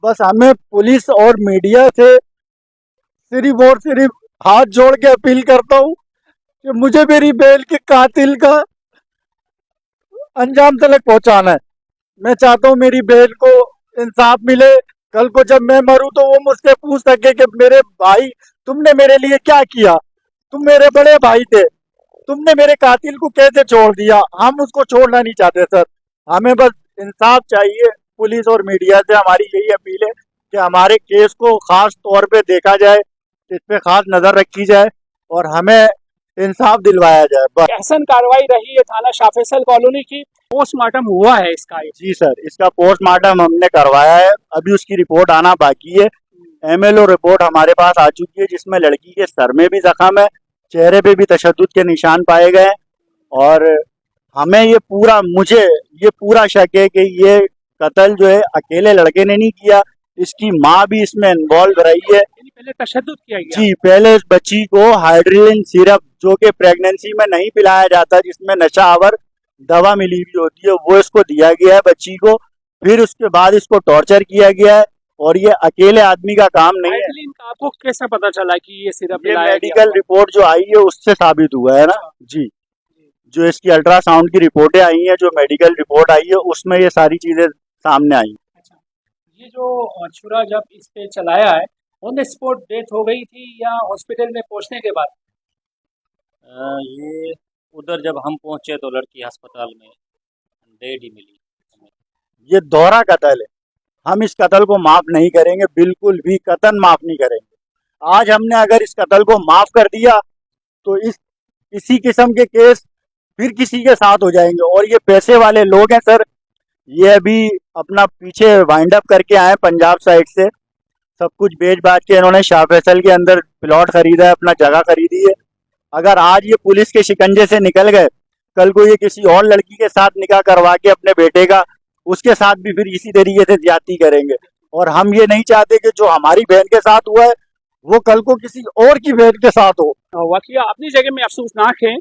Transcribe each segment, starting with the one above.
बस हमें पुलिस और मीडिया से सिर्फ और सिर्फ हाथ जोड़ के अपील करता हूँ कि मुझे मेरी बहन के कातिल का अंजाम तक पहुंचाना है। मैं चाहता हूँ मेरी बहन को इंसाफ मिले। कल को जब मैं मरूं तो वो मुझसे पूछ सके कि मेरे भाई तुमने मेरे लिए क्या किया, तुम मेरे बड़े भाई थे, तुमने मेरे कातिल को कैसे छोड़ दिया। हम उसको छोड़ना नहीं चाहते सर, हमें बस इंसाफ चाहिए। पुलिस और मीडिया से हमारी यही अपील है कि हमारे केस को खास तौर पे देखा जाए, इस पे खास नजर रखी जाए और हमें इंसाफ दिलवाया जाए बस। एहसन कार्रवाई रही है थाना शाह फैसल कॉलोनी की। पोस्टमार्टम हुआ है इसका? जी सर, इसका पोस्टमार्टम हमने करवाया है, अभी उसकी रिपोर्ट आना बाकी है। एमएलओ रिपोर्ट हमारे पास आ चुकी है जिसमें लड़की के सर में भी जख्म है, चेहरे पे भी तशद्दुद के निशान पाए गए हैं और हमें मुझे ये पूरा शक है कि ये कत्ल जो है अकेले लड़के ने नहीं किया, इसकी माँ भी इसमें इन्वॉल्व रही है। पहले तशद्दुद किया गया? जी, पहले इस बच्ची को हाइड्रोलिन सिरप जो कि प्रेगनेंसी में नहीं पिलाया जाता, जिसमें नशा आवर दवा मिली हुई होती है, वो इसको दिया गया है बच्ची को। फिर उसके बाद इसको टॉर्चर किया गया है और ये अकेले आदमी का काम नहीं है। आपको कैसे पता चला कि ये सिरप? ये मेडिकल रिपोर्ट जो आई है उससे साबित हुआ है ना जी। जो इसकी अल्ट्रासाउंड की रिपोर्टें आई हैं, जो मेडिकल रिपोर्ट आई है, उसमें ये सारी चीजें सामने आई। अच्छा, ये जो छुरा जब इस पे चलाया है, ऑन द स्पॉट डेथ हो गई थी या हॉस्पिटल में पहुंचने के बाद? ये उधर जब हम पहुंचे तो लड़की अस्पताल में डेड ही मिली। ये दोहरा कत्ल है, हम इस कत्ल को माफ नहीं करेंगे, बिल्कुल भी कतन माफ नहीं करेंगे। आज हमने अगर इस कत्ल को माफ कर दिया तो इसी किस्म के केस फिर किसी के साथ हो जाएंगे। और ये पैसे वाले लोग हैं सर, ये अभी अपना पीछे वाइंड अप करके आए पंजाब साइड से, सब कुछ बेच बाच के इन्होंने शाह फैसल के अंदर प्लॉट खरीदा है, अपना जगह खरीदी है। अगर आज ये पुलिस के शिकंजे से निकल गए, कल को ये किसी और लड़की के साथ निकाह करवा के अपने बेटे का, उसके साथ भी फिर इसी तरीके से ज्यादती करेंगे। और हम ये नहीं चाहते कि जो हमारी बहन के साथ हुआ है वो कल को किसी और की बहन के साथ हो। वाकया अपनी जगह में अफसोसनाक है,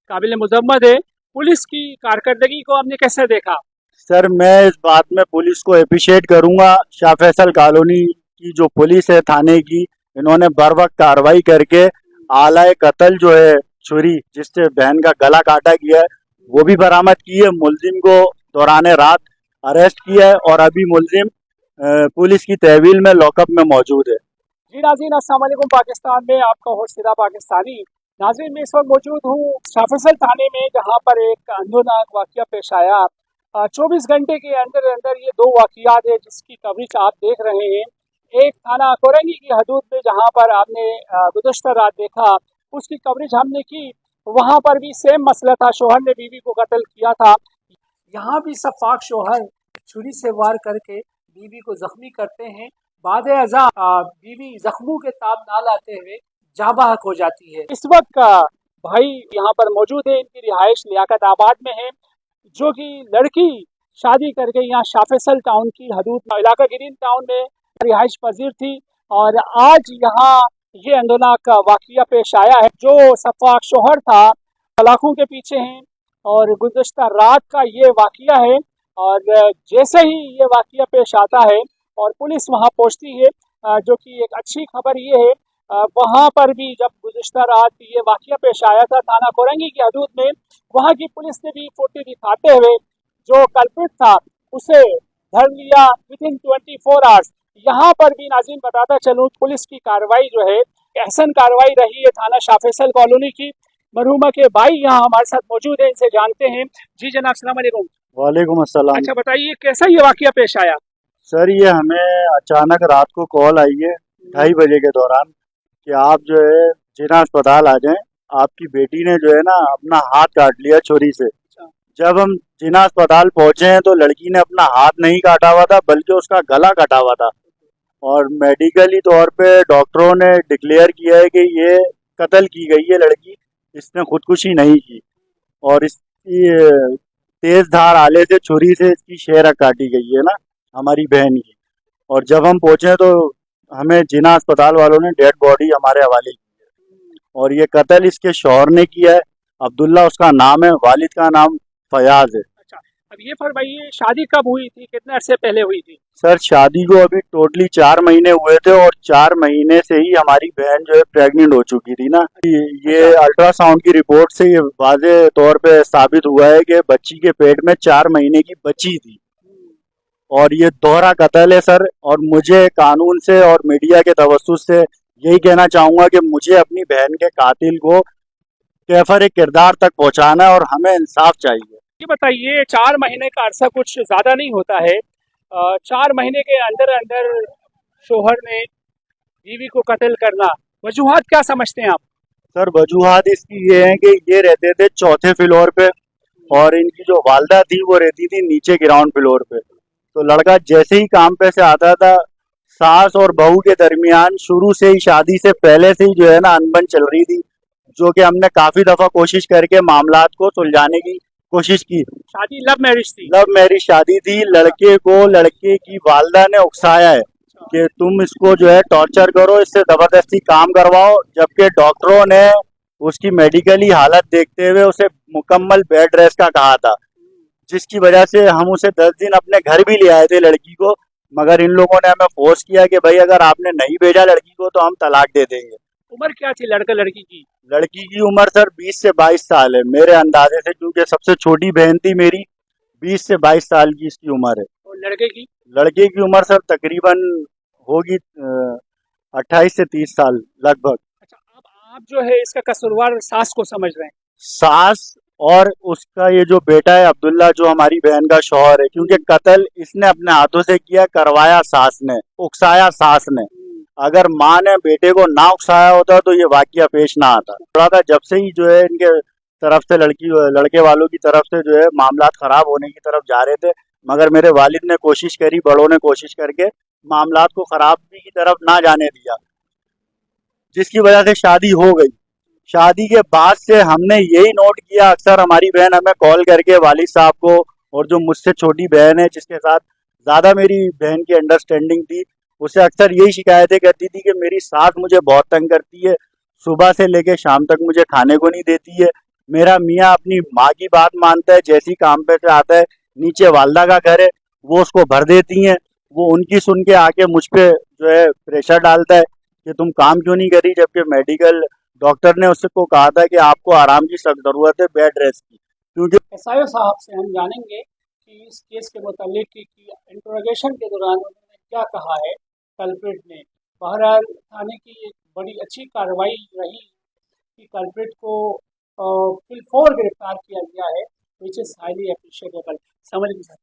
काबिल मुजम्मत है। पुलिस की कारकर्दगी को आपने कैसे देखा? सर, मैं इस बात में पुलिस को अप्रिशिएट करूंगा। शाह फैसल कॉलोनी की जो पुलिस है थाने की, इन्होंने बर वक्त कार्रवाई करके आला कत्ल जो है छुरी जिससे बहन का गला काटा गया है वो भी बरामद की है। मुलजिम को दौरान रात अरेस्ट किया है और अभी मुलजिम पुलिस की तहवील में लॉकअप में मौजूद है। जी नाज़रीन, अस्सलाम वालेकुम। पाकिस्तान में आपका होस्ट सीधा पाकिस्तानी। नाज़रीन, मैं इस वक्त मौजूद हूँ शाह फैसल थाने में, जहाँ पर एक अंदरनाक वाकया पेश आया। 24 घंटे के अंदर अंदर ये दो वाकयात है जिसकी कवरेज आप देख रहे हैं। एक थाना कोरंगी की हदूद में जहाँ पर आपने गुज़श्ता रात देखा, उसकी कवरेज हमने की। वहाँ पर भी सेम मसला था, शोहर ने बीवी को कत्ल किया था। यहाँ भी सफाक शोहर छुरी से वार करके बीवी को जख्मी करते हैं। बाद अज़ा बीवी जख्मों के ताब ना लाते हुए जाबाहक हो जाती है। इस वक्त भाई यहाँ पर मौजूद है, इनकी रिहाइश लियाकत आबाद में है, जो कि लड़की शादी करके यहाँ शाह फैसल टाउन की हदूद इलाका ग्रीन टाउन में रिहाइश पजीर थी। और आज यहाँ ये अंदरनाक वाकया पेश आया है। जो सफाक शोहर था तलाकों के पीछे हैं और गुज़श्ता रात का ये वाकया है। और जैसे ही ये वाकया पेश आता है और पुलिस वहाँ पहुँचती है, जो कि एक अच्छी खबर ये है, वहाँ पर भी जब गुज़श्ता रात ये वाकया पेश आया था थाना कोरंगी की हदूद में, वहाँ की पुलिस ने भी फोटो दिखाते हुए जो कल्प्रिट था उसे धर लिया विदिन 24 आवर्स। यहाँ पर भी नाज़रीन बताता चलूँ, पुलिस की कार्रवाई जो है एहसन कार्रवाई रही है थाना शाह फैसल कॉलोनी की। मरहुमा के भाई यहाँ हमारे साथ मौजूद हैं, इनसे जानते हैं। जी जनाब, अस्सलाम वालेकुम। वालेकुम अस्सलाम। अच्छा बताइए, कैसा ये वाकया पेश आया? सर, ये हमें अचानक रात को कॉल आई है 2:30 बजे के दौरान कि आप जो है जिना अस्पताल आ जाएं, आपकी बेटी ने जो है ना अपना हाथ काट लिया छुरी से। जब हम जिना अस्पताल पहुंचे हैं तो लड़की ने अपना हाथ नहीं काटा हुआ था बल्कि उसका गला कटा हुआ था और मेडिकली तौर पे डॉक्टरों ने डिक्लेयर किया है कि ये कत्ल की गई है लड़की, इसने खुदकुशी नहीं की। और इसकी तेज धार आले से छुरी से इसकी शेरक काटी गई है ना हमारी बहन की। और जब हम पहुंचे तो हमें जिना अस्पताल वालों ने डेड बॉडी हमारे हवाले की है और ये कत्ल इसके शौहर ने किया है। अब्दुल्ला उसका नाम है, वालिद का नाम फयाज है। अच्छा, अब ये फरमाइए, शादी कब हुई थी, कितने अरसे पहले हुई थी? सर शादी को अभी टोटली 4 महीने हुए थे और 4 महीने से ही हमारी बहन जो है प्रेग्नेंट हो चुकी थी ना। ये अल्ट्रासाउंड की रिपोर्ट से ये वाजे तौर पे साबित हुआ है कि बच्ची के पेट में 4 महीने की बच्ची थी और ये दोहरा कत्ल है सर। और मुझे कानून से और मीडिया के तवज्जुह से यही कहना चाहूंगा कि मुझे अपनी बहन के कातिल को कैफर किरदार तक पहुंचाना है और हमें इंसाफ चाहिए। ये बताइए, 4 महीने का अरसा कुछ ज्यादा नहीं होता है। 4 महीने के अंदर अंदर शोहर ने बीवी को कत्ल करना, वजूहात क्या समझते हैं आप? सर वजूहात इसकी ये है कि ये रहते थे चौथे फ्लोर पे और इनकी जो वालदा थी वो रहती थी नीचे ग्राउंड फ्लोर पे। तो लड़का जैसे ही काम पे से आता था, सास और बहू के दरमियान शुरू से ही शादी से पहले से ही जो है ना अनबन चल रही थी, जो कि हमने काफी दफा कोशिश करके मामलात को सुलझाने की कोशिश की। शादी लव मैरिज थी? लव मैरिज शादी थी। लड़के को लड़के की वालदा ने उकसाया है कि तुम इसको जो है टॉर्चर करो, इससे जबरदस्ती काम करवाओ, जबकि डॉक्टरों ने उसकी मेडिकली हालत देखते हुए उसे मुकम्मल बेड रेस्ट का कहा था, जिसकी वजह से हम उसे 10 दिन अपने घर भी ले आए थे लड़की को। मगर इन लोगों ने हमें फोर्स किया कि भाई अगर आपने नहीं भेजा लड़की को तो हम तलाक दे देंगे। उम्र क्या थी लड़का लड़की की? लड़की की उम्र सर 20 से 22 साल है मेरे अंदाजे से, क्योंकि सबसे छोटी बहन थी मेरी। 20 से 22 साल की इसकी उम्र है। और लड़के की? लड़के की उम्र सर तकरीबन होगी 28 से 30 साल लगभग। अच्छा, अब आप जो है इसका कसूरवार सास को समझ रहे हैं? सास और उसका ये जो बेटा है अब्दुल्ला, जो हमारी बहन का शौहर है, क्योंकि कत्ल इसने अपने हाथों से किया, करवाया सास ने, उकसाया सास ने। अगर माँ ने बेटे को ना उकसाया होता तो ये वाकया पेश ना आता। थोड़ा था जब से ही जो है इनके तरफ से लड़के वालों की तरफ से जो है मामलात खराब होने की तरफ जा रहे थे, मगर मेरे वालिद ने कोशिश करी, बड़ों ने कोशिश करके मामलात को खराबी की तरफ ना जाने दिया, जिसकी वजह से शादी हो गई। शादी के बाद से हमने यही नोट किया, अक्सर हमारी बहन हमें कॉल करके वालिद साहब को, और जो मुझसे छोटी बहन है जिसके साथ ज़्यादा मेरी बहन की अंडरस्टैंडिंग थी, उसे अक्सर यही शिकायतें करती थी कि मेरी सास मुझे बहुत तंग करती है, सुबह से लेकर शाम तक मुझे खाने को नहीं देती है। मेरा मियाँ अपनी माँ की बात मानता है, जैसी काम पे से आता है, नीचे वालदा का घर है, वो उसको भर देती हैं। वो उनकी सुन के आके मुझ पे जो है प्रेशर डालता है कि तुम काम क्यों नहीं करी, जबकि मेडिकल डॉक्टर ने उसको कहा था कि आपको आराम की सख्त जरूरत है, बेड रेस्ट की। क्योंकि एसआईओ साहब से हम जानेंगे कि इस केस के मुतालिक कि इंट्रोगेशन के दौरान उन्होंने क्या कहा है कल्प्रिट ने। बहरहाल थाने की एक बड़ी अच्छी कार्रवाई रही कि कल्प्रिट को फिलफोर गिरफ्तार किया गया है, विच इज़ हाईली अप्रिशिएटेबल। समझ लीजिए सर,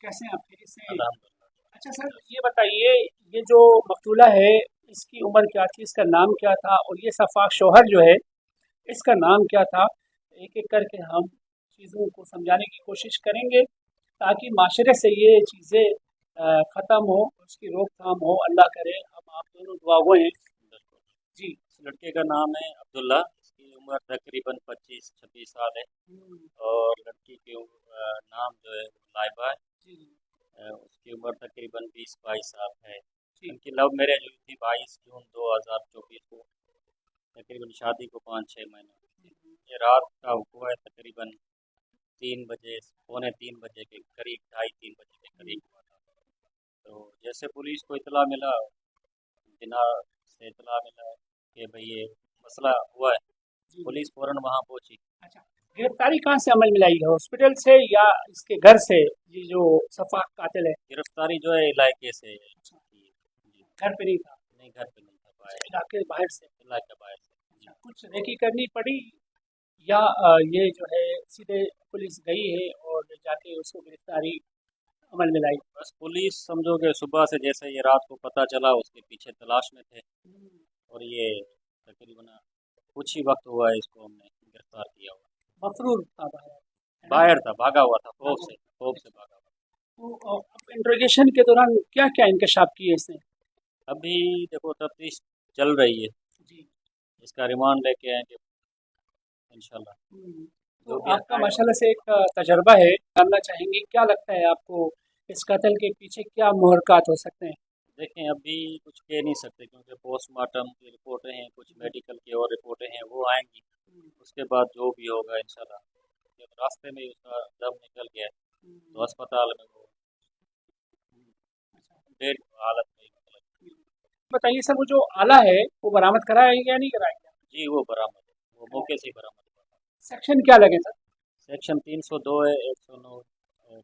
कैसे हैं आप? फिर से अच्छा सर, ये बताइए, ये जो मकतूला है इसकी उम्र क्या थी, इसका नाम क्या था, और ये सफाक शौहर जो है इसका नाम क्या था? एक एक करके हम चीज़ों को समझाने की कोशिश करेंगे ताकि माशरे से ये चीज़ें ख़त्म हो, उसकी रोकथाम हो। अल्लाह करे हम आप दोनों दुआगो हैं जी। इस लड़के का नाम है अब्दुल्ला, इसकी उम्र तकरीबन 25-26 साल है। और लड़की की नाम जो है वो लाइबा है। जी उसकी उम्र तकरीबन 20-22 साल है। इनकी लव मैरिज हुई थी 22 जून 2024 को। तकरीबन शादी को 5-6 महीने। ये रात का हुआ है, तकरीबन 3 बजे, पौने 3 बजे के करीब, 2:30-3 बजे के करीब हुआ था। तो जैसे पुलिस को इतला मिला, बिना से इतला मिला कि भाई ये मसला हुआ है, पुलिस फौरन वहाँ पहुंची। अच्छा, गिरफ्तारी कहाँ से अमल में लाई है, हॉस्पिटल से या इसके घर से? ये जो सफाक कातिल है गिरफ्तारी जो है इलाके से की। जी, घर पे नहीं था? नहीं घर पे नहीं था, बाहर, इलाके बाहर से? इलाके बाहर से। जी। कुछ रेकी करनी पड़ी या ये जो है सीधे पुलिस गई है और जाके उसको गिरफ्तारी अमल में लाई? बस पुलिस समझोगे सुबह से जैसे ये रात को पता चला उसके पीछे तलाश में थे, और ये तकरीबन कुछ ही वक्त हुआ है इसको हमने गिरफ्तार किया हुआ। मफरूर था बाहर, है ना? बाहर था, भागा हुआ था, खौफ से भागा हुआ। तो अब इंट्रोगेशन के दौरान क्या क्या इंकशाफ किए इसने? अभी देखो तफ्तीश चल रही है, जी। इसका रिमांड लेके आएंगे इंशाल्लाह। तो जो भी आपका माशाल्लाह से एक तजर्बा है, जानना चाहेंगे क्या लगता है आपको इस कत्ल के पीछे क्या मुहरकात हो सकते हैं? देखें अभी कुछ कह नहीं सकते, क्योंकि पोस्टमार्टम की रिपोर्टें हैं, कुछ मेडिकल की और रिपोर्टें हैं, वो आएंगी। उसके बाद जो भी होगा इंशाल्लाह। जब रास्ते में उसका दम निकल गया तो अस्पताल में वो डेड हालत में मतलब। बताइए सर, वो जो आला है वो बरामद कराया या नहीं कराया गया? जी वो बरामद है, वो मौके से ही बरामद हुआ। सेक्शन क्या लगे सर? सेक्शन 302 है, 109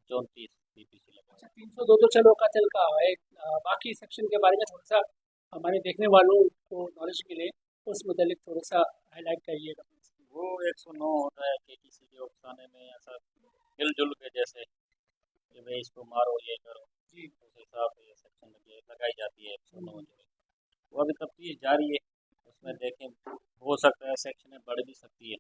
34 बीपीसी लगा। अच्छा, 302 तो चलो कत्ल का है। बाकी सेक्शन के बारे में थोड़ा सा हमारे देखने वालों को नॉलेज मिले, उस मुतालिक थोड़ा सा हाईलाइट करिएगा। वो 109 होता है कि किसी के उकसाने में ऐसा मिलजुल के, जैसे कि भाई इसको मारो ये करो, जी। उस हिसाब से ये सेक्शन लगाई जाती है 109 जो है। वो अभी तफ्तीश जारी है, उसमें देखें हो सकता है सेक्शन बढ़ भी सकती है।